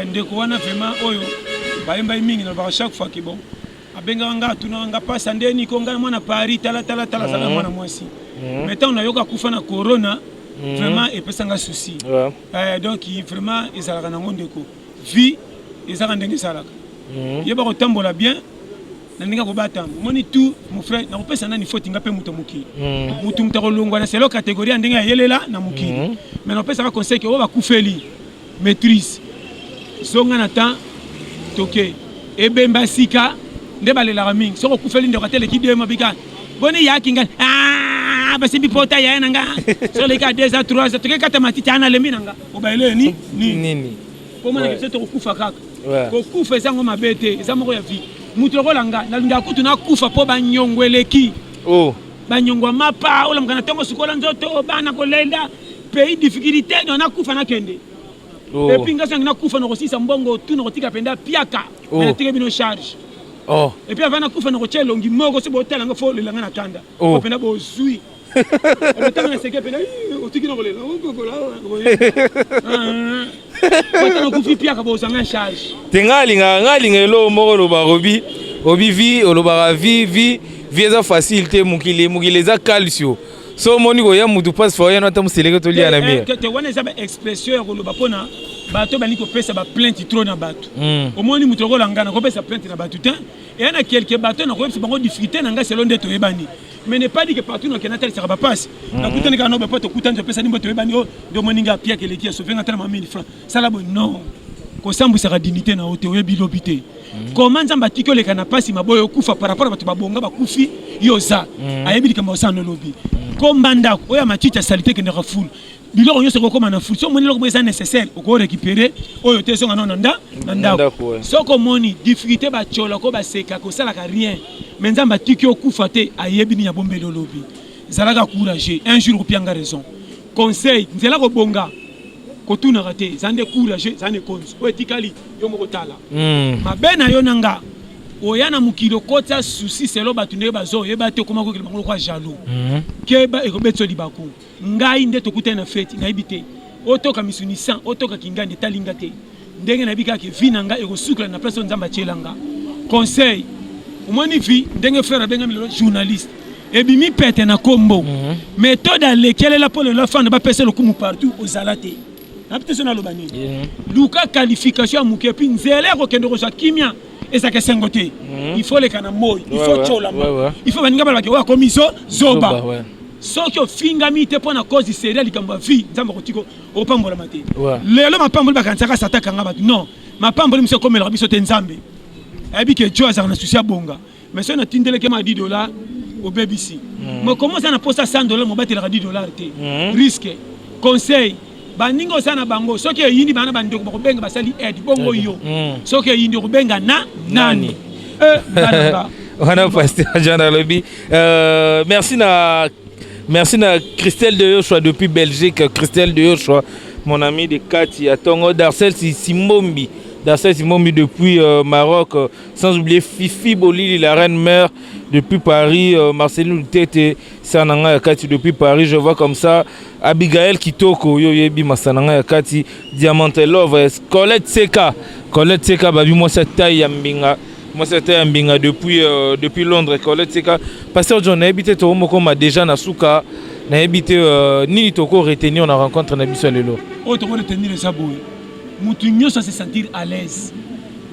ndeko wana vraiment oyo ba yemba mingi na ba chaque fois que bon abenga nga tuna nga pasa ndeni ko nga mwana Paris tala sala mwana mwasi maintenant na yoka kufa na corona vraiment et pesa nga souci donc vraiment ezalaka na ndeko vie ezalaka ndenge salaka yeba ko tambola bien na ndinga ko batambo moni tout mon frère na ko pesa nani faute nga pe muto muki mutu mutako longwa na selo catégorie ndinga yelela na muki mais na pesa ka conseil que o ba kufeli maîtrise zonga na temps toke ebemba sika nde balela mingi soko kufeli ndo katele kidwe mabika boni yaki nga basi bipota ya nanga so le ka 2 à 3 to ke kata matiti ana le minanga obaele nini ko mana ke to kufa kaka ko kufa zango mabete zamoko ya vi mutu lokolanga na linga kutu na kufa po banyongweleki banyongwa mapa ola mkana tongo sukola nzoto bana kolenda pays difficulté na kufa na kende et puis nga sanga na kufa no kosisa mbongo tu no kotika penda piaka na tike bino charge et puis avant na kufa no kochelo ngi moko se botela nga fo lelanga na kanda penda bo zui otanga na seke penda otiki no kolela otanga kufi piaka bo sanga charge ngalinga lo moko lo ba robi vi lo ba vi eza facilité mukile eza calcio so moni ko ya mutu passe fo ya no tamu seleke to lia na mia te wana za expression ya koloba pona bato bani ko pesa ba plainte trop na bato omoni mutu ko langana ko pesa plainte na bato te et na quelques bato na ko pesa bango difficulté na nga selon de to ebani mais ne pas dit que partout no kenatel ça va passer na kutani ka no ba poto kutani pesa ni bato ebani o do moninga pia ke leki so venga tana 1000 francs ça la bon non ko sambu sa dignité na hote oyebi lobité comment nzamba tiko le kana pasi maboyo kufa par rapport à bato babonga bakufi yoza ayebi likambo sa no lobi kombanda oya machicha salité ke ndaka full biloko nyonso kokoma na full so moni loko beza nécessaire oko récupérer oyo te songa non nanda so ko moni difficulté ba chola ko ba seka ko sala ka rien mais nzamba tiki okufa te ayebi ni ya bombelo lobi zalaka courager un jour ko pianga raison conseil nzela ko bonga ko tuna raté zande courager zande konzo o etikali yo moko tala mabena yo nanga oyana mukilo kota souci selo batunde bazo yeba te koma ko kelmango kwa jaloux keba ekobetso libako ngai nde tokuta na fête na ibité otoka misunisan otoka kingande talinga te ndenge na bika ke vinanga ekosukla na place nzamba chelanga conseil omoni vi ndenge frère benga milo journaliste ebimi pete na kombo méthode à lequel la pour le fan ba pesa le kumu partout aux alate na pete na lobani luka qualification ya mukepi nzele ko kendo ko kimia et ça que sengoté il faut les kanamoi il faut chola il faut baninga ba wa komiso zoba so que fingami te pona cause série likamba vie nzamba kotiko opambola mate lelo mapambola bakansaka sataka ngaba non mapambola miso comme le rabiso te nzambe abi que Dieu a na souci bonga mais so na tindele ke ma $10 au BBC mais comment ça na posta $100 mo batela $10 te risque conseil baningo sana bango soki yindi bana bandeko ko benga basali aide bongo yo soki yindi ko benga na nani wana pasteur Jean Alobi merci na Christelle de Yoshua depuis Belgique. Christelle de Yoshua, mon ami de Kati à Tongo, Darcel Simombi depuis Maroc, sans oublier Fifi Bolili, la reine mère depuis Paris, Marceline Tete Sananga Kati depuis Paris, je vois comme ça Abigail Kitoko Yoyebi Masananga Kati, Diamante Love, Colette Seka babi moi cette taille yambinga. Moi c'était un binga depuis Londres, Colette Seka. Pasteur John, habité Toromoko m'a déjà na souka, na habité ni toko retenir on a rencontre na biso lelo. Oh toko retenir les aboué. Mutu nyoso se sentir à l'aise.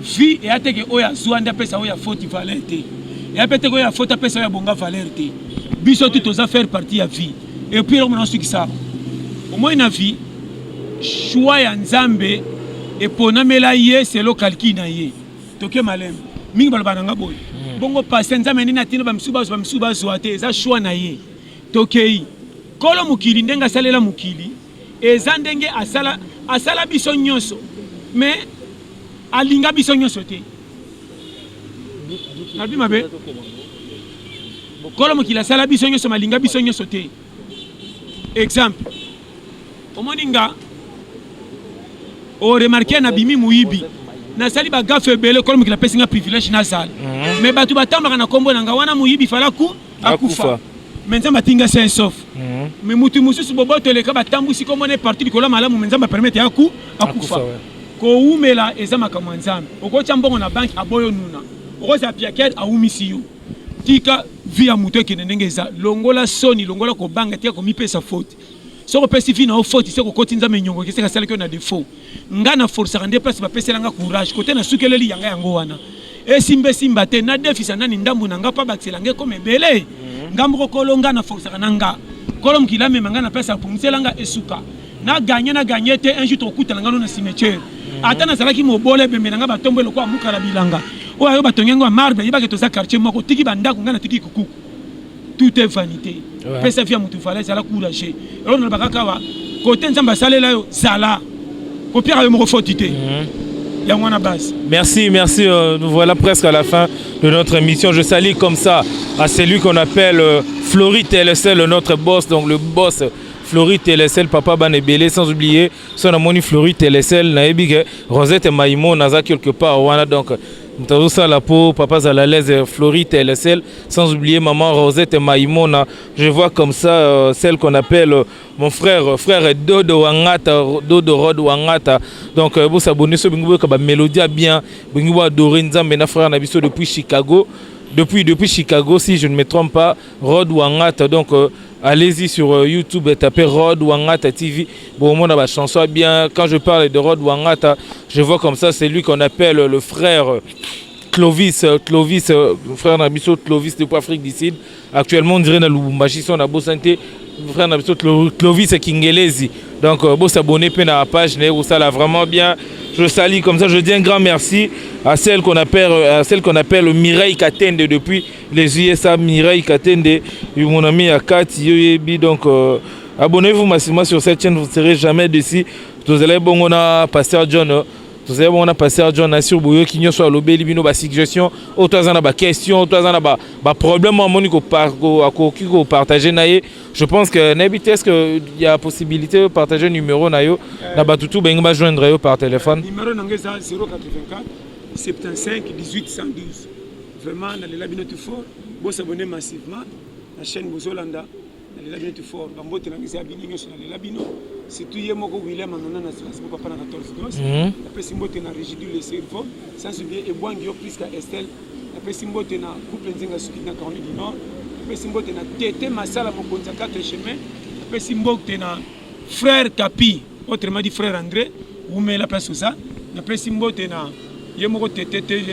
Vie et ateke oya zuanda pesa oya faute valeur té. Et apete oya faute pesa oya bonga valeur té. Biso tout aux affaires partie à vie. Et puis on a ce qui ça. Au moins na vie choix ya nzambe et ponamela yé c'est lo calki na yé. Toke malem. Mingi balbananga boy bongo passe nzambe nina tino bamsuba zoate za choix na ye tokei kolo mukili ndenga salela mukili eza ndenge asala biso nyonso mais alinga biso nyonso te nalobi mabe kolo mokili asala biso nyonso malinga biso nyonso te. Exemple omoni nga oremarke na bimi muyibi nasali bagafe ebele kolo mokili apesi nga privilège nazala mais bato batambaka na kombo na nga wana muyibi fala akufa mais nzambe atinga sain sauf mais mutu mosusu bobotoleka batambusi komona parti likolo malamu mais nzambe apermete akufa koumela eza makambo ya nzambe okotya mbongo na banki aboyo nuna okozala piakete aumisi yo tika vi ya mutu ekende ndenge eza longola soni longola kobanga tika komipesa faute soko pesi vi na o faute se kokoti nzambe nyongo kese kasalaki yo na défaut nga na forçaka nde place bapeselanga courage kote na sukeleli yanga yango wana esimba te na defisa nani ndambu na nga pa bakiselanga ekoma ebele ngambo kokolo nga na forçaka na nga kolo mokili amema nga na place apungiselanga esuka na gagné te un jour tokutana nga no na cimetière ata nazalaki mobole bembe na nga batombo eloko amukala bilanga oyo ayo batongi yango ya marbre yebaki toza quartier moko tiki bandako nga na tiki kuku tout est vanité pesa via mutu fala ezala courage elo nalobaka kawa kote nzambe asalela yo zala kopiaka yo moko foti te yango wana base. Merci, nous voilà presque à la fin de notre émission. Je salue comme ça à celui qu'on appelle Flory TLSL, notre boss, donc le boss Flory TLSL, Papa Banebele, sans oublier son amoni Flory TLSL, Naebige, Rosette et Maïmo, Naza quelque part, voilà donc. Nous ça la peau, Papa Zalalaise, Flory TLSL, sans oublier Maman Rosette et Maïmona. Je vois comme ça celle qu'on appelle mon frère Dodo Wangata, Dodo Rod Wangata. Donc vous s'abonnez sur Bingo Kaba Mélodie bien, Bingo Dorinza, Mena frère Nabiso depuis Chicago. Depuis Chicago, si je ne me trompe pas, Rod Wangata. Donc allez-y sur YouTube et tapez Rod Wangata TV. Bon, moi, la chanson bien. Quand je parle de Rod Wangata, je vois comme ça, c'est lui qu'on appelle le frère Clovis, frère Nabiso Clovis depuis Afrique du Sud. Actuellement, on dirait dans Lubumbashi, on a beau santé. Frère Nabiso Clovis et Kingelezi. Donc, beau s'abonner à la page, ça là vraiment bien. Je salue comme ça, je dis un grand merci à celle qu'on appelle Mireille Katende depuis les USA. Mireille Katende, mon ami Akati Yoyebi. Donc abonnez-vous massivement sur cette chaîne, vous ne serez jamais déçus. Vous allez bon, on a Pasteur John. Vous avez bon, on a Pasteur John sur Bouyo qui nous soit lobé libino ba suggestion, autant en a ba question, autant en a ba problème à monico partager naie. Je pense que est-ce qu'il y a possibilité de partager un numéro naio na ba toutou ben ba joindre yo par téléphone. Numéro nangeza 084 75 18 112. Vraiment na le labino tout fort. Bo s'abonner massivement la chaîne Bozolanda. Na le labino tout fort. Ba mbote nangeza binyo sur le labino. C'est tout yemoko William Manana na Facebook papa na 14 gosses. Après simbote na Régidule le cerveau sans oublier et Boangio plus qu'à Estelle. Après simbote na couple nzinga suki na Corne du Nord. Après simbote na Tété Masala Mokonza 4 chemins. Après simbote na frère Kapi, autrement dit frère André, ou mais la place ça. Après simbote na yemoko Tété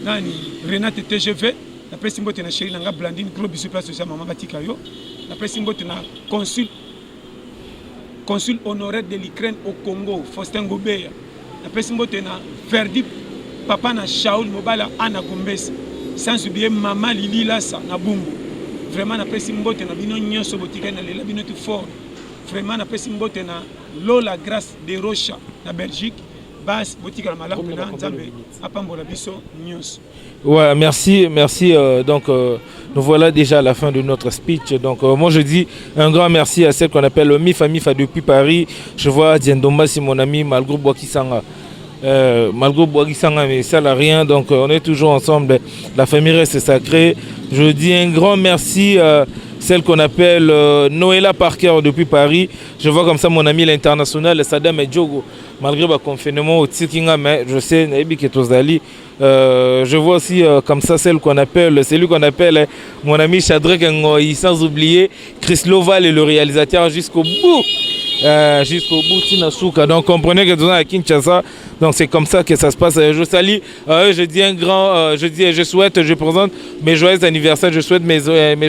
nani Renate TGV. Après simbote na chérie nanga Blandine gros bisou place ça maman Batika yo. Après simbote na consul honoraire de l'Ukraine au Congo, Faustin Gobeya. Après simbote na Verdi papa na Shaul Mobala Ana Gombes. Sans oublier maman Lili Lassa na Bumbu. Vraiment après simbote na bino nyonso botika na lela bino tout fort. Vraiment après simbote na Lola Grâce de Rocha na Belgique. Bas botika na malamu na Nzambe apambola biso nyonso. Ouais, merci. Donc nous voilà déjà à la fin de notre speech. Donc moi je dis un grand merci à celle qu'on appelle Mifa depuis Paris. Je vois Diendomba, c'est mon ami Malgrou Boakisanga. Mais ça n'a rien, donc on est toujours ensemble, la famille reste sacrée. Je dis un grand merci à celle qu'on appelle Noëlla Parker depuis Paris. Je vois comme ça mon ami l'international Sadam Djogo, malgré le confinement au Tsikinga, mais je sais je vois aussi comme ça celui qu'on appelle mon ami Chadrek Ngoyi, sans oublier Chris Loval et le réalisateur jusqu'au bout. Tinasuka. Donc comprenez que nous sommes à Kinshasa. Donc c'est comme ça que ça se passe. Je salue, je dis un grand, je présente mes joyeux anniversaires. Je souhaite mes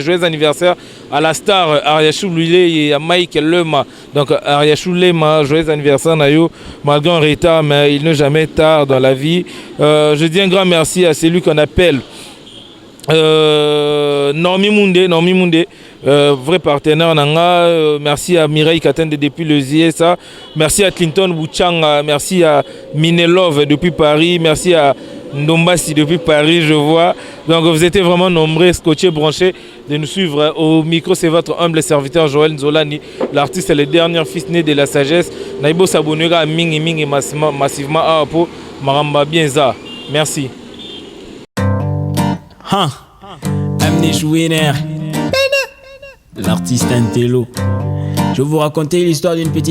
joyeux anniversaires à la star Ariachou Lule et à Michael Lema. Donc Ariachou Lema, joyeux anniversaire Nayo, malgré un retard, mais il n'est jamais tard dans la vie. Je dis un grand merci à celui qu'on appelle Normi Munde, vrai partenaire nanga. Merci à Mireille Katende depuis le ZSA. Merci à Clinton Bouchanga. Merci à Minelove depuis Paris. Merci à Ndombasi depuis Paris, je vois. Donc vous étiez vraiment nombreux, scotchés, branchés de nous suivre. Au micro, c'est votre humble serviteur Joël Nzolani. L'artiste est le dernier fils né de la sagesse. Naïbo s'abonnera à Mingi Mingi massivement à Apo. Maramba bien ça. Merci. Amnish Winner, l'artiste Intello. Je vais vous raconter l'histoire d'une petite